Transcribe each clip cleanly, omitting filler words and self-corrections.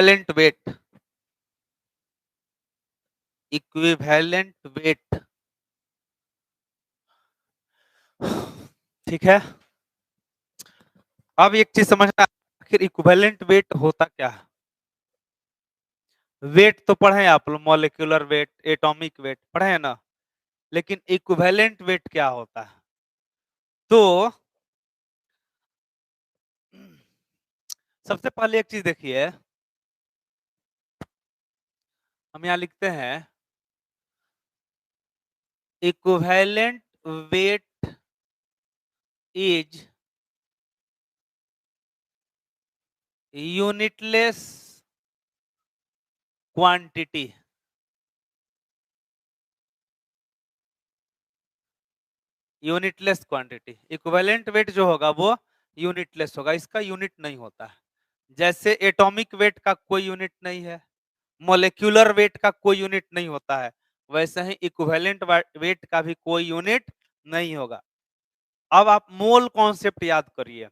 Equivalent weight, equivalent weight, ठीक है। अब एक चीज समझना, आखिर इक्विवेलेंट वेट होता क्या है। वेट तो पढ़े आप लोग, मॉलिक्यूलर वेट, एटॉमिक वेट पढ़े हैं ना, लेकिन इक्विवेलेंट वेट क्या होता है। तो सबसे पहले एक चीज देखिए, हम यहाँ लिखते हैं equivalent weight is unitless quantity. Unitless quantity, equivalent weight जो होगा वो यूनिटलेस होगा, इसका यूनिट नहीं होता है। जैसे एटॉमिक वेट का कोई यूनिट नहीं है, मोलेक्यूलर वेट का कोई यूनिट नहीं होता है, वैसे ही इक्विवेलेंट वेट का भी कोई यूनिट नहीं होगा। अब आप मोल कॉन्सेप्ट याद करिए।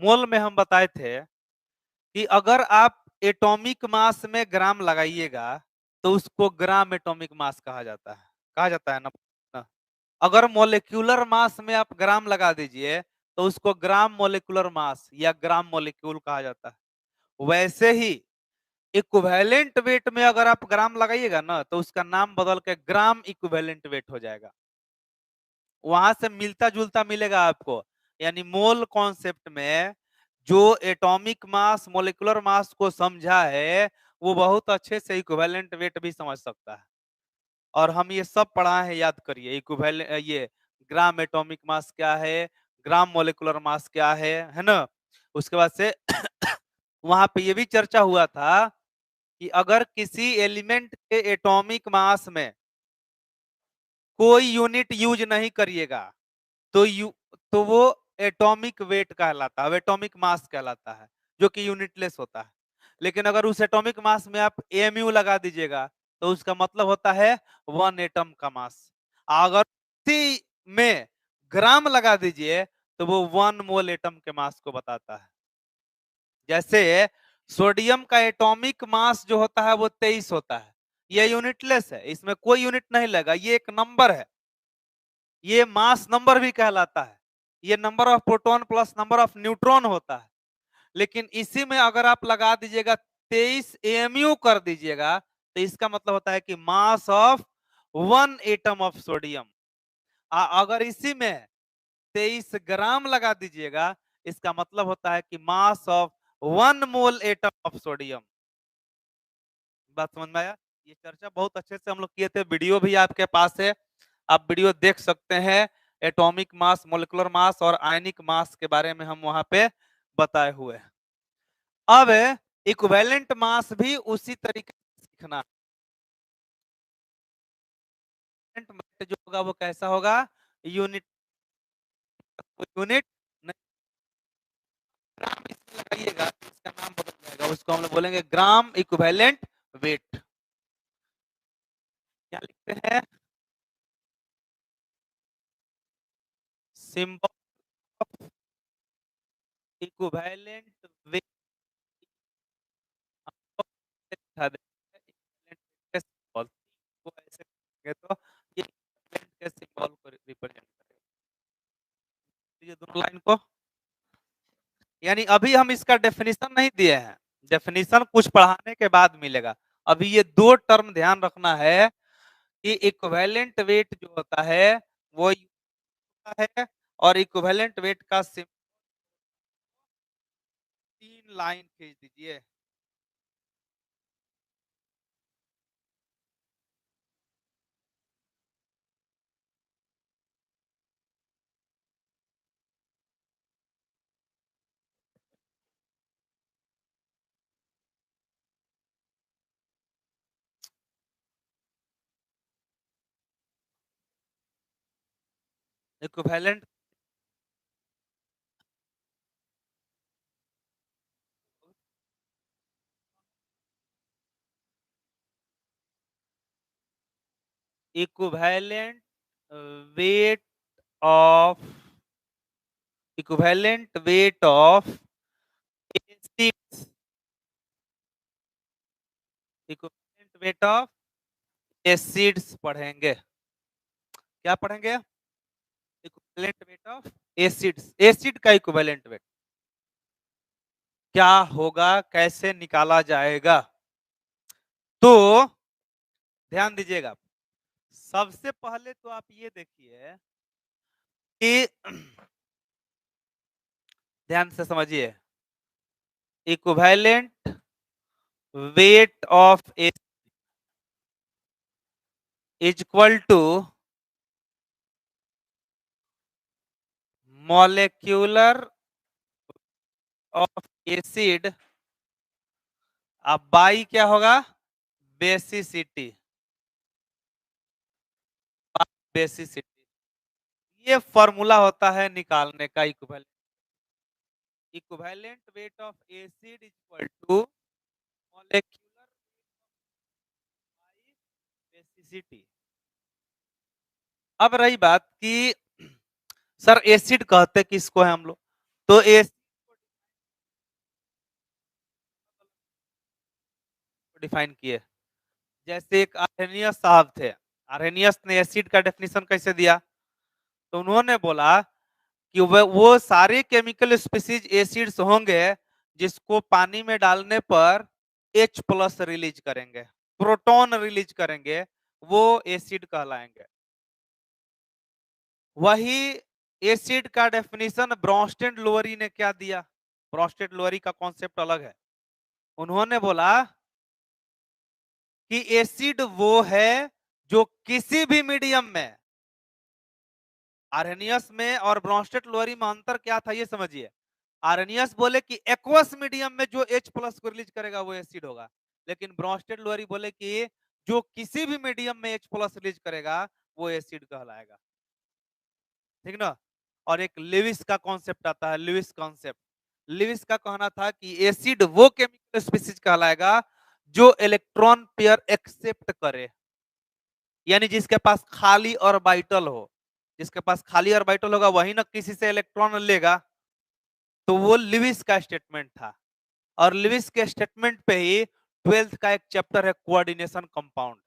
मोल में हम बताए थे कि अगर आप एटॉमिक मास में ग्राम लगाइएगा तो उसको ग्राम एटॉमिक मास कहा जाता है, कहा जाता है ना। अगर मोलेक्यूलर मास में आप ग्राम लगा दीजिए तो उसको ग्राम मोलेकुलर मास या ग्राम मोलेक्यूल कहा जाता है। वैसे ही इक्विवेलेंट वेट में अगर आप ग्राम लगाइएगा ना तो उसका नाम बदल के ग्राम इक्विवेलेंट वेट हो जाएगा, वहां से मिलता जुलता मिलेगा आपको। यानी मोल कॉन्सेप्ट में जो एटॉमिक मास मोलिकुलर मास को समझा है वो बहुत अच्छे से इक्विवेलेंट वेट भी समझ सकता है। और हम ये सब पढ़ा है, याद करिए इक्विवेलेंट, ये ग्राम एटॉमिक मास क्या है, ग्राम मोलिकुलर मास क्या है ना। उसके बाद से वहां पे ये भी चर्चा हुआ था कि अगर किसी एलिमेंट के एटॉमिक मास में कोई यूनिट यूज नहीं करिएगा तो तो वो एटॉमिक वेट कहलाता है, एटॉमिक मास कहलाता है, जो कि यूनिटलेस होता है। लेकिन अगर उस एटॉमिक मास में आप एमयू लगा दीजिएगा तो उसका मतलब होता है वन एटम का मास। अगर उसी में ग्राम लगा दीजिए तो वो वन मोल एटम के मास को बताता है। जैसे सोडियम का एटॉमिक मास जो होता है वो 23 होता है, ये यूनिटलेस है, इसमें कोई यूनिट नहीं लगा, ये एक नंबर है, ये मास नंबर भी कहलाता है, ये number of proton plus number of neutron होता है। लेकिन इसी में अगर आप लगा दीजिएगा 23 एमयू कर दीजिएगा तो इसका मतलब होता है कि mass of one atom of sodium. अगर इसी में 23 ग्राम लगा दीजिएगा इसका मतलब होता है कि mass of one mole atom of sodium. बात समझ में आया। ये चर्चा बहुत अच्छे से हम लोग किए थे, वीडियो भी आपके पास है, आप वीडियो देख सकते हैं। एटॉमिक मास, मोलिकुलर मास और आयनिक मास के बारे में हम वहां पे बताए हुए हैं। अब इक्विवेलेंट मास भी उसी तरीके से सीखना। इक्विवेलेंट जो होगा वो कैसा होगा, यूनिट, यूनिट नहीं, ग्राम इसमें लगाइएगा तो इसका नाम बदल जाएगा, उसको हम लोग बोलेंगे ग्राम इक्विवेलेंट वेट। क्या लिखते हैं, सिंबल ऑफ इक्विवेलेंट वेट, लिखा देंगे इक्विवेलेंट के सिंबल को ऐसे करेंगे तो ये इक्विवेलेंट के सिंबल को रिप्रेजेंट करेगा। ये दोनों लाइन को, यानी अभी हम इसका डेफिनेशन नहीं दिए हैं, डेफिनेशन कुछ पढ़ाने के बाद मिलेगा। अभी ये दो टर्म ध्यान रखना है कि इक्विवेलेंट वेट जो होता है वो होता है, और इक्विवेलेंट वेट का सिंबल 3 लाइन खींच दीजिए। Equivalent equivalent weight of, equivalent weight of acids equivalent weight of acids पढ़ेंगे। क्या पढ़ेंगे? Equivalent weight of acids, acid का इक्विवेलेंट वेट क्या होगा, कैसे निकाला जाएगा? तो ध्यान दीजिएगा, सबसे पहले तो आप ये देखिए कि ध्यान से समझिए, equivalent weight of acid is equal to molecular of acid अब बाई क्या होगा? Basicity, basicity. ये फॉर्मूला होता है निकालने का equivalent. Equivalent weight of acid is equal to molecular basicity. अब रही बात कि सर एसिड कहते किसको है हम लोग, तो एसिड को डिफाइन किए। जैसे एक आर्हेनियस साहब थे, आर्हेनियस ने एसिड का डेफिनेशन कैसे दिया? तो उन्होंने बोला कि वो सारे केमिकल स्पीसीज एसिड्स होंगे जिसको पानी में डालने पर H प्लस रिलीज करेंगे, प्रोटॉन रिलीज करेंगे, वो एसिड कहलाएंगे। वही एसिड का डेफिनेशन ब्रॉन्स्टेड लोअरी ने क्या दिया? ब्रॉन्स्टेड लोअरी का कॉन्सेप्ट अलग है। उन्होंने बोला कि एसिड वो है जो किसी भी मीडियम में, आर्हेनियस में और ब्रॉन्स्टेड लोअरी में अंतर क्या था ये समझिए। आर्हेनियस बोले कि एक्वस मीडियम में जो H प्लस को रिलीज करेगा वो एसिड होगा, लेकिन ब्रॉन्स्टेड लोअरी बोले कि जो किसी भी मीडियम में H प्लस रिलीज करेगा वो एसिड कहलाएगा। ठीक ना? और एक लिविस का कॉन्सेप्ट आता है, लिविस कॉन्सेप्ट। लिविस का कहना था कि एसिड वो केमिकल स्पीसीज कहलाएगा जो इलेक्ट्रॉन पेयर एक्सेप्ट करे, यानी जिसके पास खाली ऑर्बिटल हो। जिसके पास खाली ऑर्बिटल होगा वही ना किसी से इलेक्ट्रॉन लेगा। तो वो लिविस का स्टेटमेंट था, और लिविस के स्टेटमेंट पे ही 12th का एक चैप्टर है कोऑर्डिनेशन कंपाउंड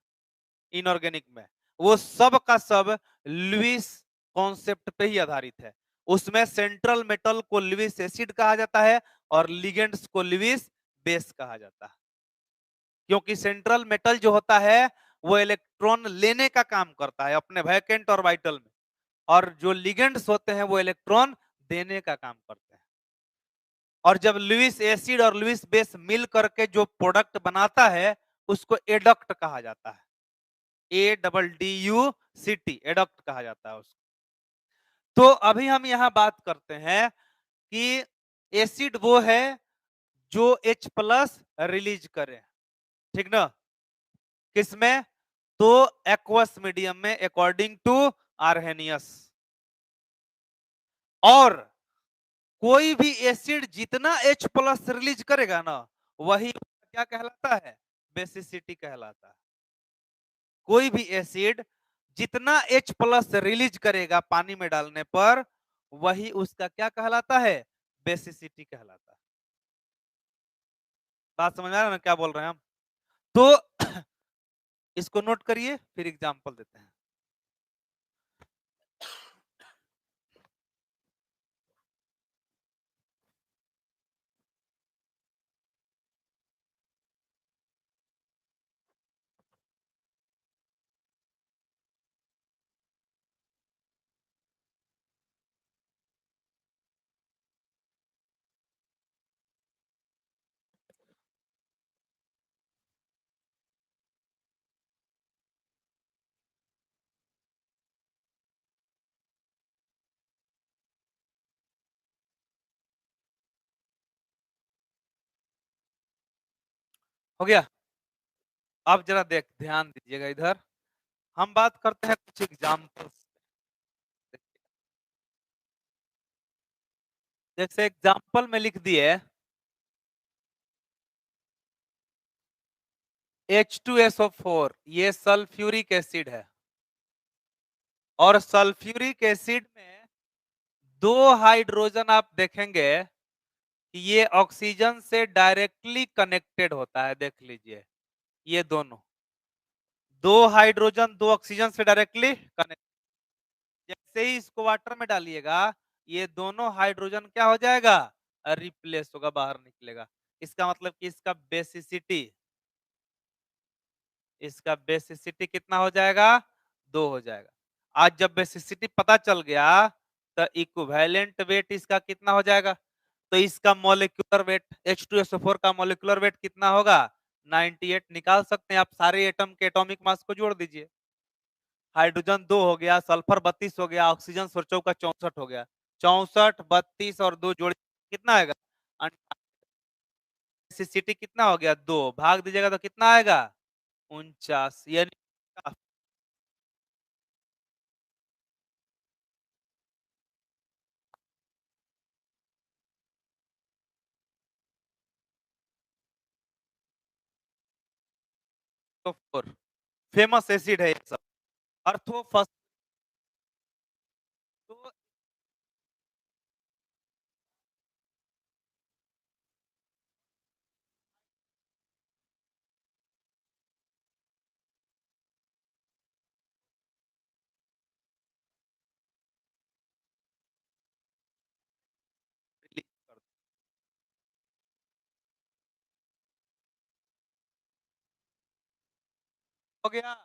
इनऑर्गेनिक में, वो सब का सब लुइस कॉन्सेप्ट पे ही आधारित है। उसमें सेंट्रल मेटल को लुइस एसिड कहा जाता है और लिगेंड्स को लुइस बेस कहा जाता है, क्योंकि सेंट्रल मेटल जो होता है वो इलेक्ट्रॉन लेने का काम करता है अपने वैकेंट ऑर्बिटल में, और जो लिगेंड्स होते हैं वो इलेक्ट्रॉन देने का काम करते हैं। और जब लुइस एसिड और लुइस बेस मिल करके जो प्रोडक्ट बनाता है उसको एडक्ट कहा जाता है, ADDUCT, एडक्ट कहा जाता है उसको। तो अभी हम यहां बात करते हैं कि एसिड वो है जो H प्लस रिलीज करे, ठीक ना? किसमें? तो एक्वस मीडियम में अकॉर्डिंग टू आर्हेनियस। और कोई भी एसिड जितना H प्लस रिलीज करेगा ना वही क्या कहलाता है? बेसिसिटी कहलाता है। कोई भी एसिड जितना H प्लस रिलीज करेगा पानी में डालने पर वही उसका क्या कहलाता है? बेसिसिटी कहलाता है। बात समझ आ रहा है ना क्या बोल रहे हैं हम? तो इसको नोट करिए, फिर एग्जांपल देते हैं। हो गया? अब जरा ध्यान दीजिएगा इधर, हम बात करते हैं कुछ एग्जाम्पल्स। जैसे एग्जाम्पल में लिख दिए H2SO4, ये सल्फ्यूरिक एसिड है, और सल्फ्यूरिक एसिड में दो हाइड्रोजन आप देखेंगे कि ये ऑक्सीजन से डायरेक्टली कनेक्टेड होता है, देख लीजिए। ये दोनों, 2 हाइड्रोजन 2 ऑक्सीजन से डायरेक्टली कनेक्ट। जैसे ही इसको वाटर में डालिएगा, ये दोनों हाइड्रोजन क्या हो जाएगा, रिप्लेस होगा, बाहर निकलेगा। इसका मतलब कि इसका बेसिसिटी कितना हो जाएगा, 2 हो जाएगा। आज जब बेसिसिटी पता चल गया, तो इक्विवेलेंट वेट इसका कितना हो जाएगा, तो इसका मॉलिक्यूलर वेट H2SO4 का मॉलिक्यूलर वेट कितना होगा, 98। निकाल सकते हैं आप, सारे एटम के एटॉमिक मास को जोड़ दीजिए। हाइड्रोजन 2 हो गया, सल्फर 32 हो गया, ऑक्सीजन 16 का 64 हो गया। 64, 32 और 2 जोड़ कितना आएगा, बेसिसिटी कितना हो गया, 2 भाग दीजिएगा तो कितना आएगा, 49। यानी फेमस एसिड है ये सब, अर्थो तो हो गया।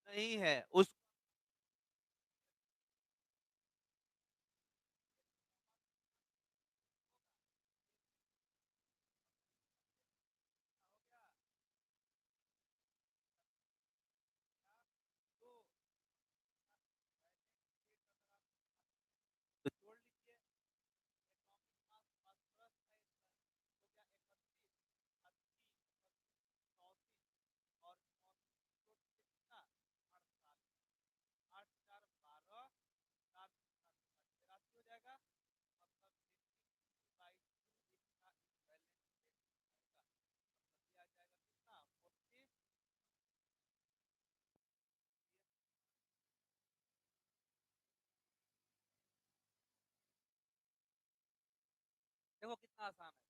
नहीं है उस, तो जोड़ लीजिए, और कितना, 8 4 12, 7 राशि हो जाएगा, मतलब 80/2 इसका इक्विवेलेंट वेट आएगा, मतलब ये आ जाएगा कितना, 40। देखो कितना आसान है,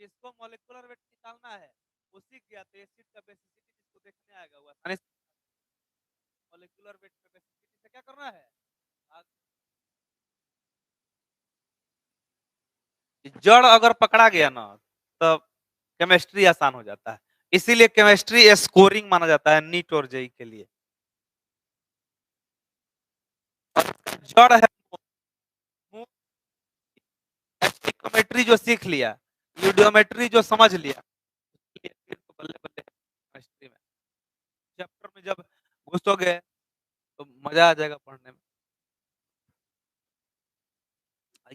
जिसको मॉलिक्यूलर वेट निकालना है वो सीख गया, तो एसिड का बेसिसिटी जिसको देखने आएगा वो आसानी से मॉलिक्यूलर वेट पे बेसिसिटी से क्या करना है, जड़ अगर पकड़ा गया ना, तो केमिस्ट्री आसान हो जाता है। इसीलिए केमिस्ट्री स्कोरिंग माना जाता है नीट और जेई के लिए। जड़ है, स्टिकोमेट्री जो सीख लिया, यूडियोमेट्री जो समझ लिया, फिर तो बल्ले बल्ले केमिस्ट्री में, चैप्टर में जब घुसोगे तो मजा आ जाएगा पढ़ने में।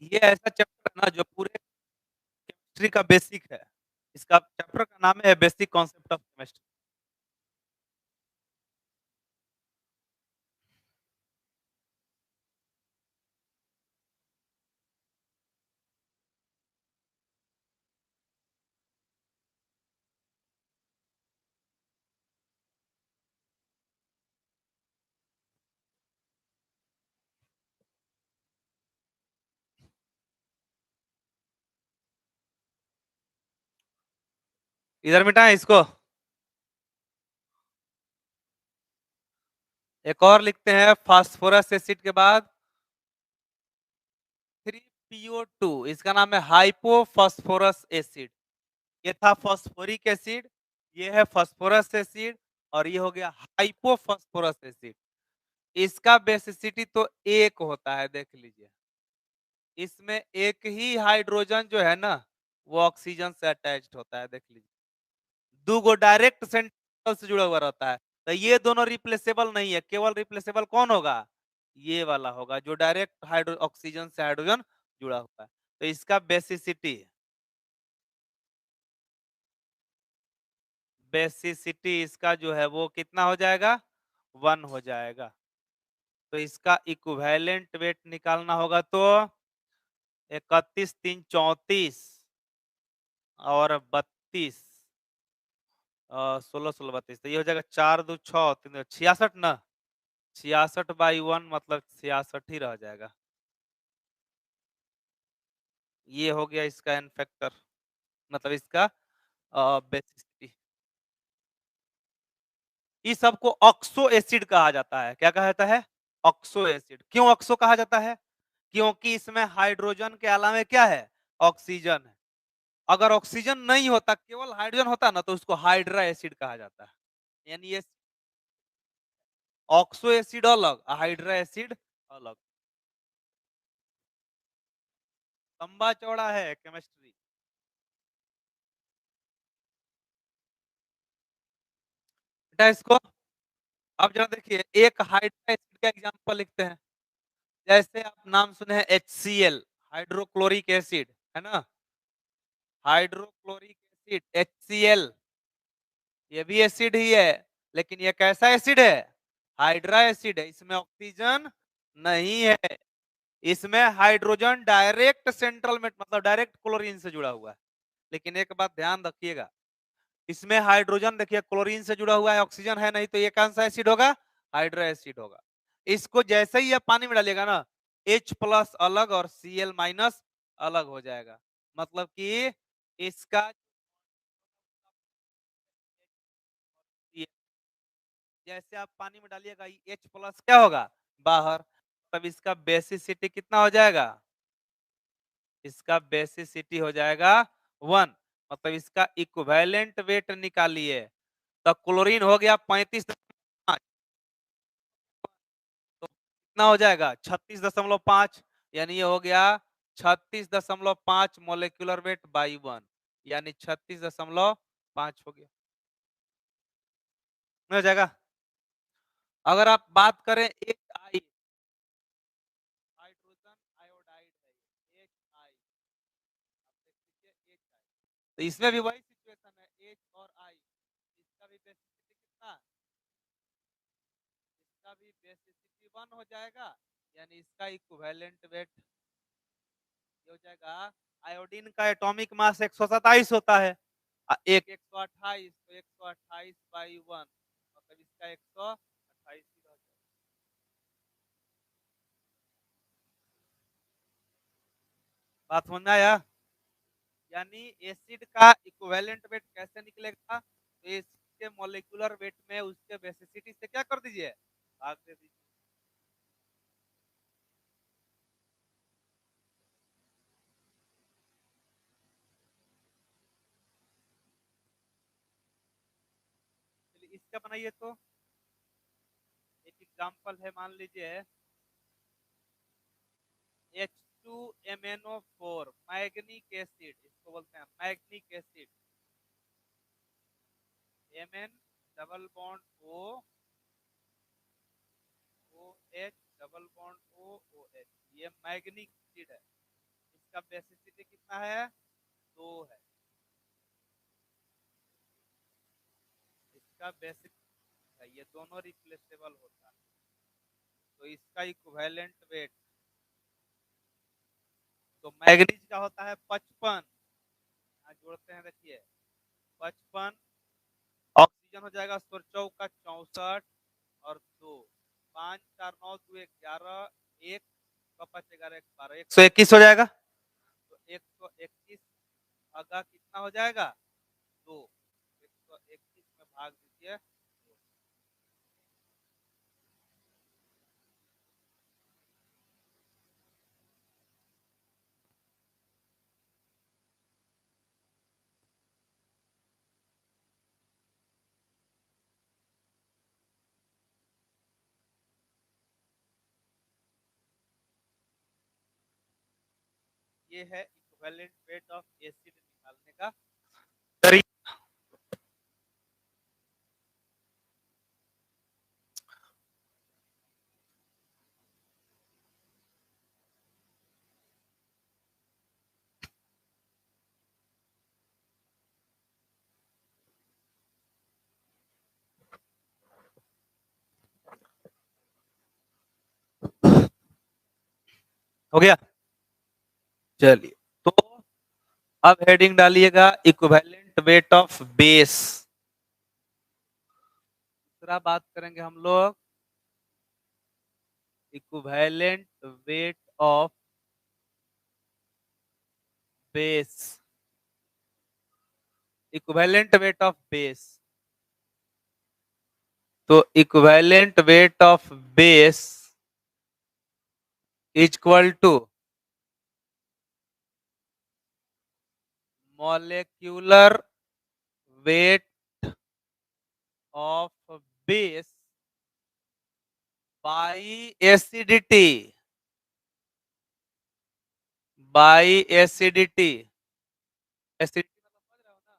ये ऐसा चैप्टर है ना जो पूरे केमिस्ट्री का बेसिक है। इसका चैप्टर का नाम है बेसिक कॉन्सेप्ट ऑफ केमिस्ट्री। इधर मिटाएं इसको, एक और लिखते हैं फास्फोरस एसिड के बाद 3PO2, इसका नाम है हाइपोफॉस्फोरस एसिड। ये था फॉस्फोरिक एसिड, ये है फास्फोरस एसिड, और ये हो गया हाइपोफॉस्फोरस एसिड। इसका बेसिसिटी तो 1 होता है, देख लीजिए। इसमें एक ही हाइड्रोजन जो है ना, वो ऑक्सीजन से अटैच्ड होता है, देख लीजिए। 2 गो डायरेक्ट सेंट्रल से जुड़ा हुआ रहता है, तो ये दोनों रिप्लेसेबल नहीं है। केवल रिप्लेसेबल कौन होगा? ये वाला होगा, जो डायरेक्ट हाइड्रो ऑक्सीजन से हाइड्रोजन जुड़ा हुआ है। तो इसका बेसिसिटी इसका जो है वो कितना हो जाएगा? 1 हो जाएगा। तो इसका इक्विवेलेंट वेट निकालना होगा, तो 31 3 34 और 32, 16 16 32, तो ये हो जाएगा 4 2 6 3 66 ना। 66/1 मतलब 66 ही रह जाएगा। ये हो गया इसका एन फैक्टर, मतलब इसका बेसिसिटी। इस सबको ऑक्सो एसिड कहा जाता है। क्या कहा जाता है? Oxo acid. क्यों ऑक्सो कहा जाता है? क्योंकि इसमें हाइड्रोजन के अलावा क्या है? ऑक्सीजन है। अगर ऑक्सीजन नहीं होता, केवल हाइड्रोजन होता ना, तो उसको हाइड्रा एसिड कहा जाता है। यानी ये ऑक्सो एसिड अलग, हाइड्रा एसिड अलग। लंबा चौड़ा है केमिस्ट्री। बेटा इसको अब जरा देखिए, एक हाइड्रा एसिड का एग्जांपल लिखते हैं। जैसे आप नाम सुने हैं HCl, हाइड्रोक्लोरिक एसिड, है ना? हाइड्रोक्लोरिक एसिड HCl, ये भी एसिड ही है, लेकिन ये कैसा एसिड है? हाइड्रा एसिड है। इसमें ऑक्सीजन नहीं है। इसमें हाइड्रोजन डायरेक्ट सेंट्रल में, मतलब डायरेक्ट क्लोरीन से जुड़ा हुआ है। लेकिन एक बात ध्यान रखिएगा, इसमें हाइड्रोजन देखिए क्लोरीन से जुड़ा हुआ है, ऑक्सीजन है नहीं, तो ये कौन सा एसिड होगा? हाइड्रा एसिड होगा। इसको जैसे ही आप पानी में डालिएगा ना, H+ अलग और Cl- अलग हो जाएगा। मतलब कि इसका जैसे आप पानी में डालिएगा, H+ क्या होगा? बाहर। तब इसका बेसिसिटी कितना हो जाएगा? इसका बेसिसिटी हो जाएगा 1। मतलब इसका इक्विवेलेंट वेट निकालिए, तो क्लोरीन हो गया 35.5, तो कितना हो जाएगा? 36.5। यानी ये हो गया 36.5 मोलिकुलर वेट बाई 1, यानी 36.5 हो गया। हो जाएगा। अगर आप बात करें एच आई, हाइड्रोजन आयोडाइड है एच आई, तो इसमें भी वही सिचुएशन है, एच और आई। इसका भी बेसिसिटी कितना? इसका भी बेसिसिटी 1 हो जाएगा, यानी इसका इक्विवेलेंट वेट हो जाएगा। आयोडीन का एटॉमिक मास 127 होता है, एक 128, तो 128/1, मतलब इसका 128 ही रह जाएगा। बात समझ में आया? यानी एसिड का इक्विवेलेंट वेट कैसे निकलेगा? तो एसिड के मॉलिक्यूलर वेट में उसके बेसिसिटी से क्या कर दीजिए? भाग दे दीजिए। चलिए इसका बनाइए, तो एक एग्जांपल है, मान लीजिए H2MnO4 मैग्निक एसिड, इसको बोलते हैं मैग्निक acid. Mn double bond O, OH double bond O, OH, ये मैग्निक एसिड है। इसका बेसिसिटी कितना है? 2 है। इसका बेसिसिटी है, ये दोनों रिप्लेसेबल होता है। तो इसका इक्विवेलेंट वेट, तो मैग्नीज का होता है 55, जोड़ते हैं देखिए, 55, ऑक्सीजन हो जाएगा 100 का 64 और 2, 5 4 9 2 11, 1 5 11 12, 121 हो जाएगा। तो 121 अगा कितना हो जाएगा? 2, 121 में भाग दीजिए। ये है इक्विवेलेंट वेट ऑफ एसिड निकालने का तरीका। हो गया, चलिए तो अब हेडिंग डालिएगा इक्विवेलेंट वेट ऑफ बेस। दूसरा बात करेंगे हम लोग equivalent weight of base. Equivalent weight of base, तो equivalent weight of base equal to molecular weight of base by acidity, by acidity. Acidity मतलब समझ रहे हो ना,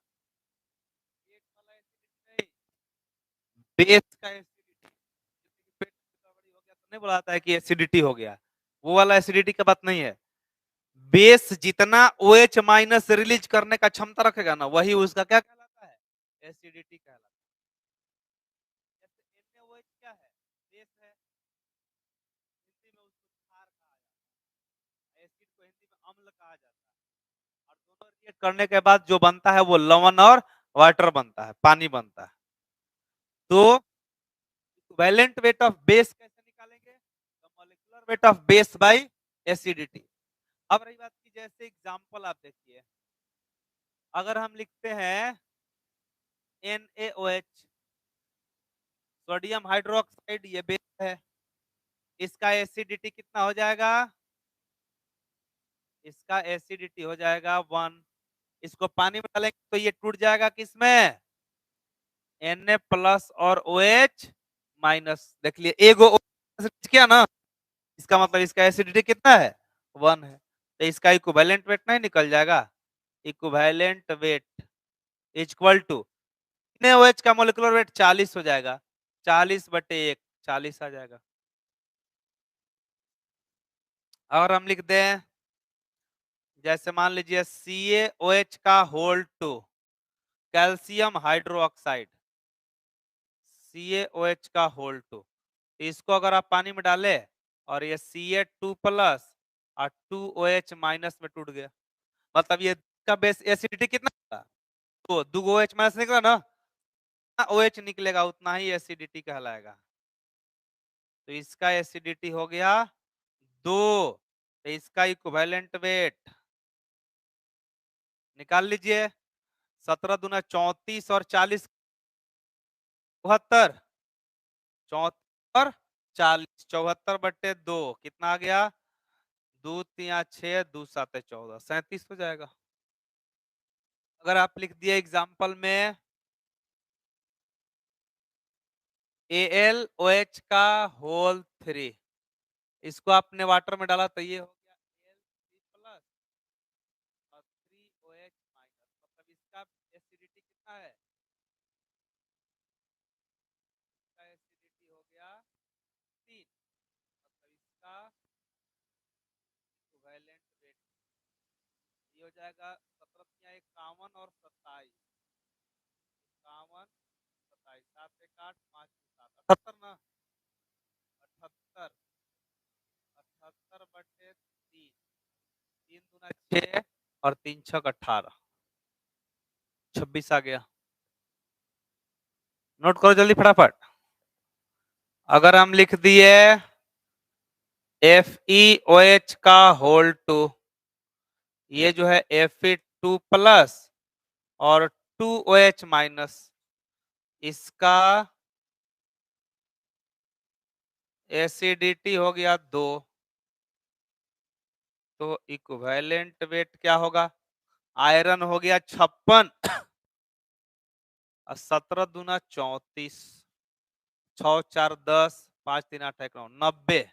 पेट वाला एसिडिटी नहीं, बेस का एसिडिटी। पेट गड़बड़ी हो गया तो नहीं बुलाता है कि एसिडिटी हो गया, वो वाला एसिडिटी का बात नहीं है। बेस जितना OH माइनस रिलीज करने का क्षमता रखेगा ना, वही उसका क्या कहलाता है, एसिडिटी कहलाता है। जैसे NaOH क्या है, बेस है, हिंदी में उसको क्षार कहा जाता है, एसिड को हिंदी में अम्ल कहा जाता है। और दोनों रिएक्ट करने के बाद जो बनता है वो लवण और वाटर बनता है, पानी बनता है। तो वैलेंट वेट ऑफ बेस कैसे निकालेंगे, तो molecular weight of base by acidity. अब रही बात की, जैसे एग्जांपल आप देखिए, अगर हम लिखते हैं NaOH, सोडियम हाइड्रोक्साइड, ये बेस है, इसका एसिडिटी कितना हो जाएगा, इसका एसिडिटी हो जाएगा 1। इसको पानी में डालेंगे तो ये टूट जाएगा किसमें, Na प्लस और OH माइनस। देख लिए एगो OH किया ना, इसका मतलब इसका एसिडिटी कितना है, 1 है। तो इसका इक्विवेलेंट वेट नहीं निकल जाएगा, equivalent weight equal to NaOH का मोलिकुलर वेट 40 हो जाएगा, 40/1, 40 आ जाएगा। और हम लिख दें, जैसे मान लीजिए CaOH का होल 2, कैल्शियम हाइड्रोक्साइड, CaOH का होल 2, इसको अगर आप पानी में डाले और ये Ca2 प्लस और 2OH माइनस में टूट गया, मतलब ये का बेस एसिडिटी कितना था, तो 2OH माइनस निकला ना, OH निकलेगा उतना ही एसिडिटी कहलाएगा। तो इसका एसिडिटी हो गया 2, तो इसका इक्विवेलेंट वेट निकाल लीजिए, 17 दूना 34 और 40 74, 34 और 40, 74/2 कितना आ गया, 2×3=6, 2×7=14, 37 हो जाएगा। अगर आप लिख दिए एग्जाम्पल में AlOH का होल 3, इसको आपने वाटर में डाला तो ये हो गया Al3 प्लस और 3OH माइनस, मतलब इसका एसिडिटी कितना है, इसका एसिडिटी हो गया 3, मतलब इसका इक्विवेलेंट वेट ये हो जाएगा 17×51 और 27, 51 27, 7×1 8 5 7 78 ना, 78, 78/3, 3×6 और 3×6 = 18, 26 आ गया। नोट करो जल्दी फटाफट। अगर हम लिख दिए FeOH का होल 2, ये जो है Fe2 प्लस और 2OH माइनस, इसका एसिडिटी हो गया 2, तो इक्विवेलेंट वेट क्या होगा, आयरन हो गया 56 और 17 दूना 34, 6×4 = 10, 5×3 = 8, 90,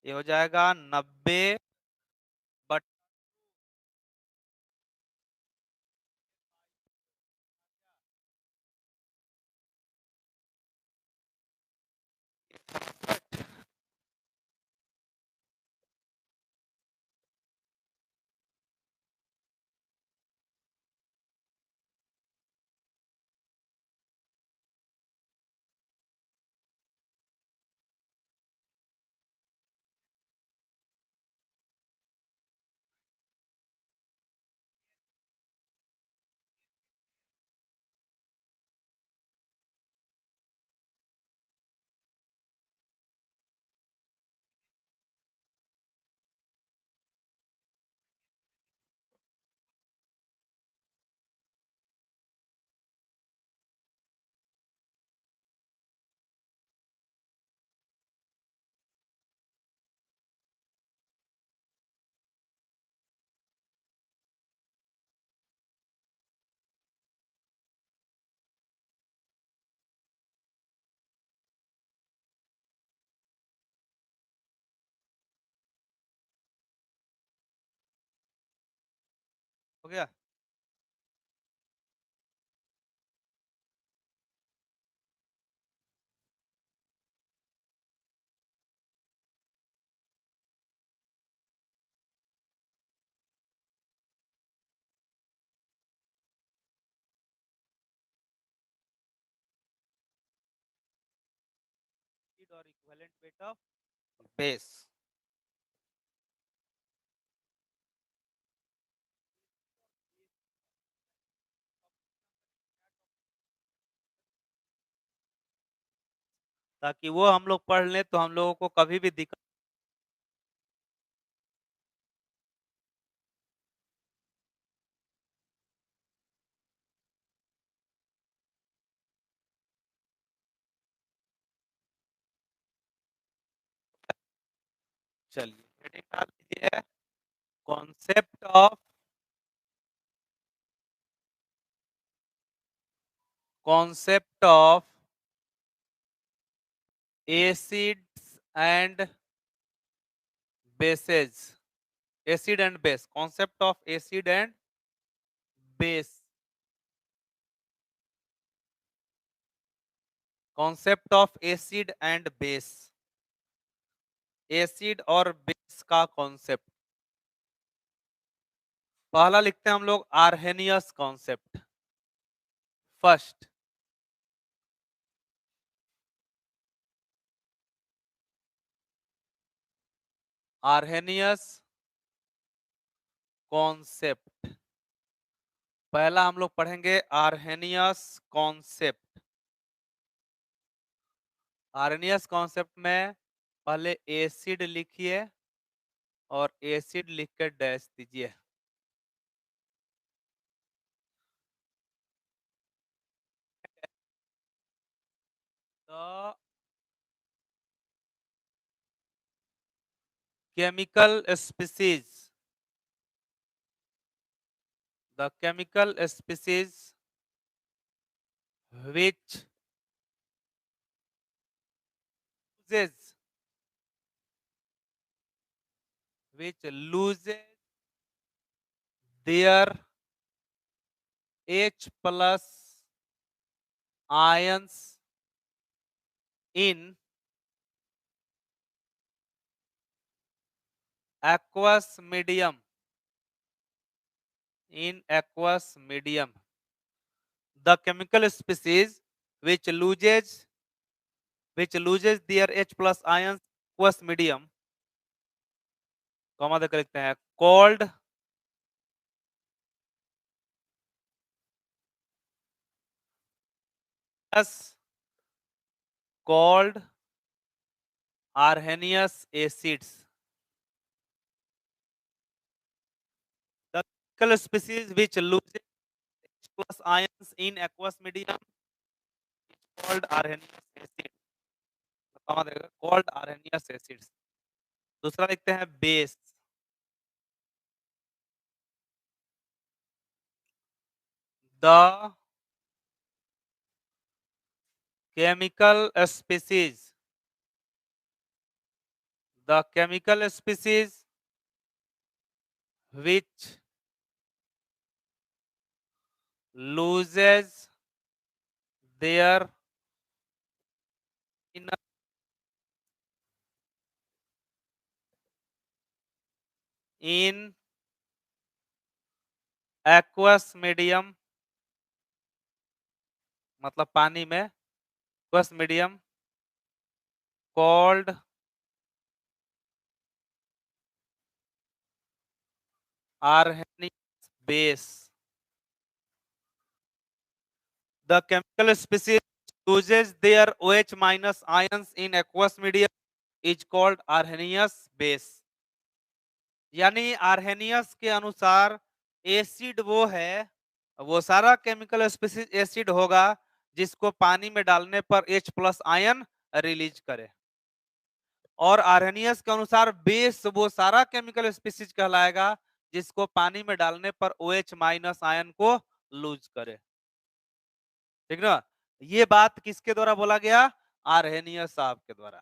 ये हो जाएगा 90/2। हो गया? और इक्विवेलेंट वेट ऑफ बेस। ताकि वो हम लोग पढ़ लें तो हम लोगों को कभी भी दिक्कत। चलिए हेडिंग डाल दीजिए, concept of acids and bases. Acid and base, concept of acid and base. Concept of acid and base. Acid और बेस का कॉन्सेप्ट। पहला लिखते हैं हम लोग Arrhenius concept. First, Arrhenius concept. पहला हम लोग पढ़ेंगे आर्हेनियस कॉन्सेप्ट। आर्हेनियस कॉन्सेप्ट में पहले एसिड लिखिए और एसिड लिख कर डैश दीजिए। The chemical species, the chemical species which loses their H plus ions in aqueous medium, the chemical species which loses their H plus ions aqueous medium, comma देकर लिखते हैं called arrhenius acids. The chemical species which loses H plus ions in aqueous medium is called arrhenius acid. Comma देकर called arrhenius acids. दूसरा लिखते हैं base. The chemical species, which loses their inner in aqueous medium, मतलब पानी में, aqueous medium called arrhenius base. The chemical species uses their OH minus ions in aqueous medium is called arrhenius base. यानी Arrhenius के अनुसार acid वो है, वो सारा केमिकल स्पीसीज एसिड होगा जिसको पानी में डालने पर H प्लस आयन रिलीज करे, और आर्हेनियस के अनुसार बेस वो सारा केमिकल स्पीसीज कहलाएगा जिसको पानी में डालने पर OH माइनस आयन को लूज करे। ठीक ना, ये बात किसके द्वारा बोला गया? आर्हेनियस साहब के द्वारा।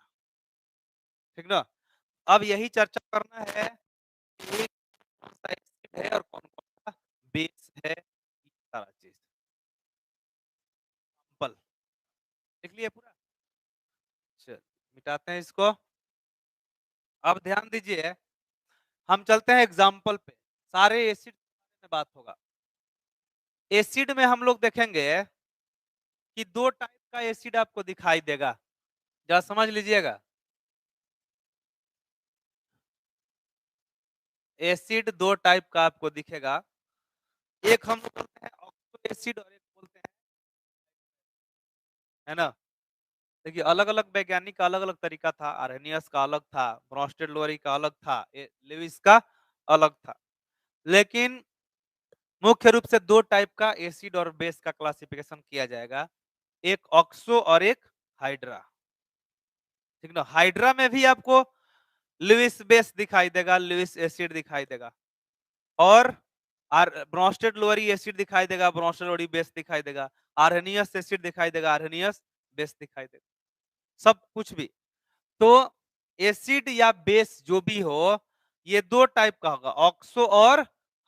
ठीक ना, अब यही चर्चा करना है कि कौन सा एसिड है और कौन कौन सा बेस है, ये सारा चीज सिंपल लिख लिए पूरा। चल मिटाते हैं इसको। अब ध्यान दीजिए, हम चलते हैं एग्जाम्पल पे, सारे एसिड के बारे में बात होगा। एसिड में हम लोग देखेंगे कि दो टाइप का एसिड आपको दिखाई देगा, जरा समझ लीजिएगा। एसिड दो टाइप का आपको दिखेगा, एक हम लोग बोलते हैं ऑक्सो एसिड और एक बोलते हैं, है ना। देखिए अलग अलग वैज्ञानिक का अलग अलग तरीका था, आर्हेनियस का अलग था, ब्रॉन्स्टेड लोरी का अलग था, लेविस का अलग था, लेकिन मुख्य रूप से दो टाइप का एसिड और बेस का क्लासिफिकेशन किया जाएगा, एक ऑक्सो और एक हाइड्रा। ठीक ना, हाइड्रा में भी आपको लुइस बेस दिखाई देगा, लुइस एसिड दिखाई देगा, और ब्रॉन्स्टेड लोअरी एसिड दिखाई देगा, ब्रॉन्स्टेड लोअरी बेस दिखाई देगा, आर्हेनियस एसिड दिखाई देगा, आर्हेनियस बेस दिखाई देगा, सब कुछ भी। तो एसिड या बेस जो भी हो, ये दो टाइप का होगा, ऑक्सो और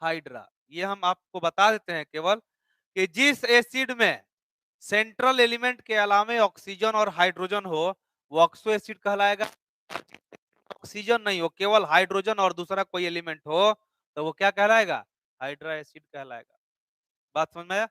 हाइड्रा। ये हम आपको बता देते हैं केवल कि जिस एसिड में सेंट्रल एलिमेंट के अलावा ऑक्सीजन और हाइड्रोजन हो वो ऑक्सो एसिड कहलाएगा, ऑक्सीजन नहीं हो, केवल हाइड्रोजन और दूसरा कोई एलिमेंट हो तो वो क्या कहलाएगा? हाइड्रा एसिड कहलाएगा। बात समझ में आया?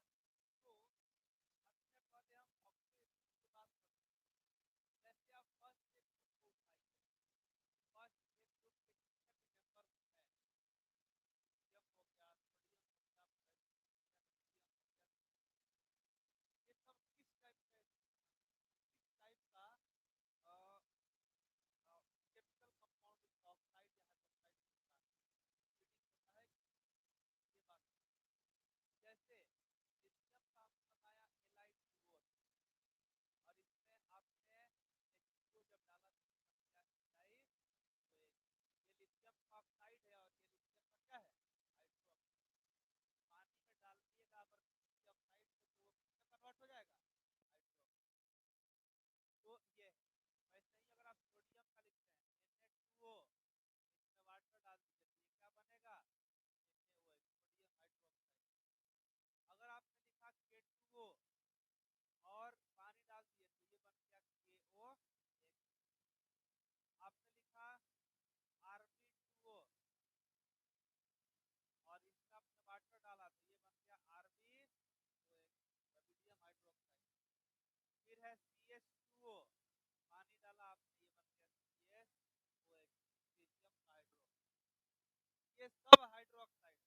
ये सब हाइड्रोक्साइड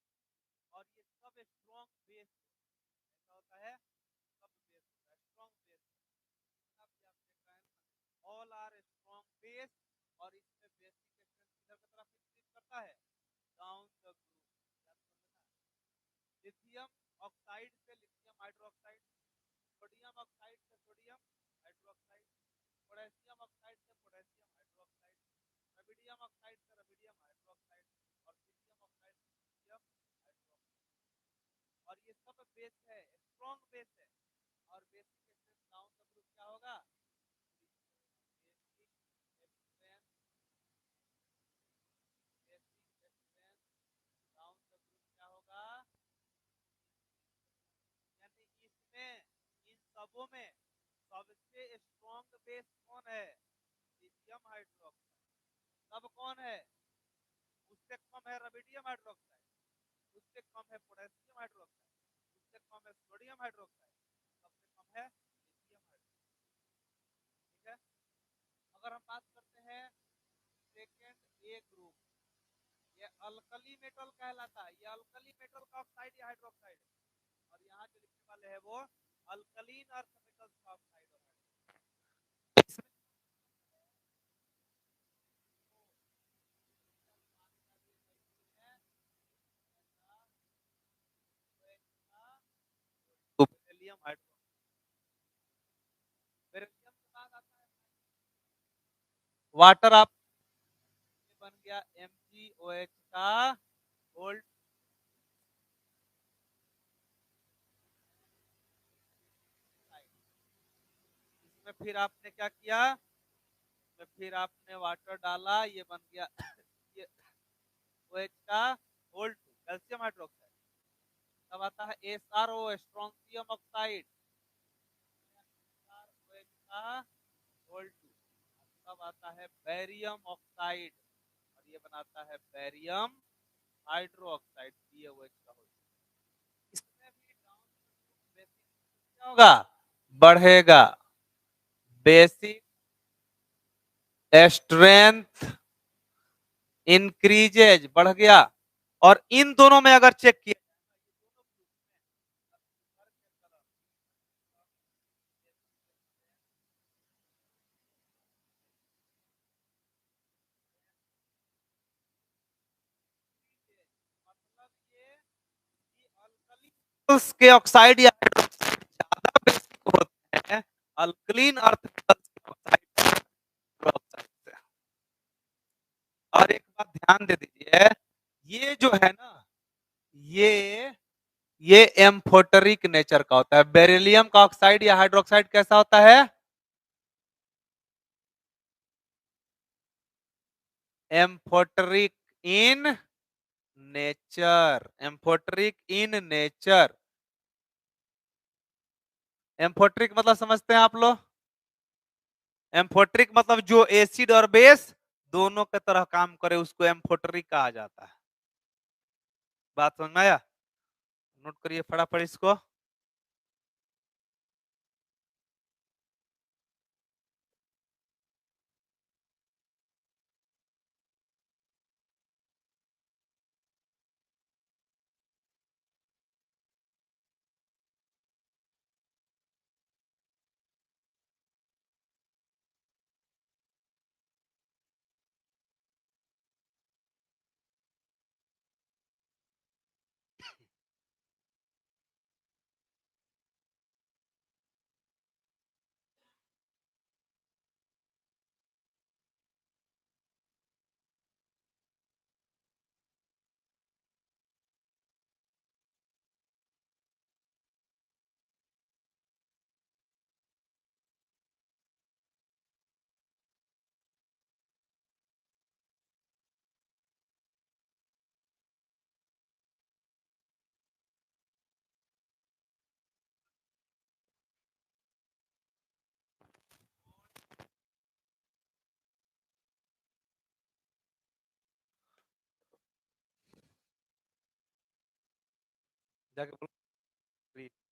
और ये सब स्ट्रॉन्ग बेस होता है, सब बेस होता है, स्ट्रॉन्ग बेस। आप क्या देख रहे हैं, ऑल आर स्ट्रॉन्ग बेस, और इसमें बेसिक स्ट्रेंथ किधर की तरफ इंक्रीज करता है? Down the group. Lithium oxide से लिथियम हाइड्रोक्साइड, सोडियम ऑक्साइड से सोडियम हाइड्रोक्साइड, पोटेशियम ऑक्साइड से पोटेशियम हाइड्रोक्साइड, रबिडियम ऑक्साइड से रबिडियम हाइड्रोक्साइड, और सीरियम ऑक्साइड से सीरियम हाइड्रोक्साइड। और ये सब बेस है, स्ट्रॉन्ग बेस है, और basic strength down the group क्या होगा? डाउन द ग्रुप क्या होगा? यानी इसमें, इन सबों में सबसे स्ट्रॉन्ग बेस कौन है? Lithium hydroxide. सब कौन है? उससे कम है रुबिडियम हाइड्रोक्साइड, उससे कम है पोटेशियम हाइड्रोक्साइड, उससे कम है सोडियम हाइड्रोक्साइड, सबसे कम है लिथियम हाइड्रोक्साइड। ठीक है, अगर हम बात करते हैं सेकेंड ए ग्रुप, ये अल्कली मेटल कहलाता है, ये अल्कली मेटल का ऑक्साइड या हाइड्रोक्साइड है, और यहाँ जो लिखने वाले हैं वो अल्कलीन अर्थ मेटल्स का ऑक्साइड है। बेरिलियम हाइड्रो, बेरिलियम के बाद आता है वाटर, आप बन गया MgOH का गोल्ड, इसमें फिर आपने क्या किया, इसमें फिर आपने वाटर डाला, ये बन गया ये OH का गोल्ड कैल्शियम हाइड्रोक्साइड। तब आता है SrO स्ट्रोंशियम ऑक्साइड, OH का गोल्ड, तब आता है बेरियम ऑक्साइड, और ये बनाता है बेरियम हाइड्रो ऑक्साइड, BaOH का होता है। इसमें भी बेसिक क्या होगा, बढ़ेगा, बेसिक स्ट्रेंथ इंक्रीजेज, बढ़ गया। और इन दोनों में अगर चेक किया मतलब ये कि अल्कली के ऑक्साइड या हाइड्रोक्साइड ज्यादा बेसिक होते हैं अल्कलीन अर्थ के ऑक्साइड से। और एक बात ध्यान दे दीजिए, ये जो है ना, ये ये एम्फोटरिक नेचर का होता है। बेरिलियम का ऑक्साइड या हाइड्रोक्साइड कैसा होता है, amphoteric in nature, amphoteric in nature. Amphoteric मतलब समझते हैं आप लोग, एम्फोटरिक मतलब जो एसिड और बेस दोनों के तरह काम करे उसको एम्फोटरिक कहा जाता है। बात समझ में आया, नोट करिए फटाफट इसको। जाके बोलो।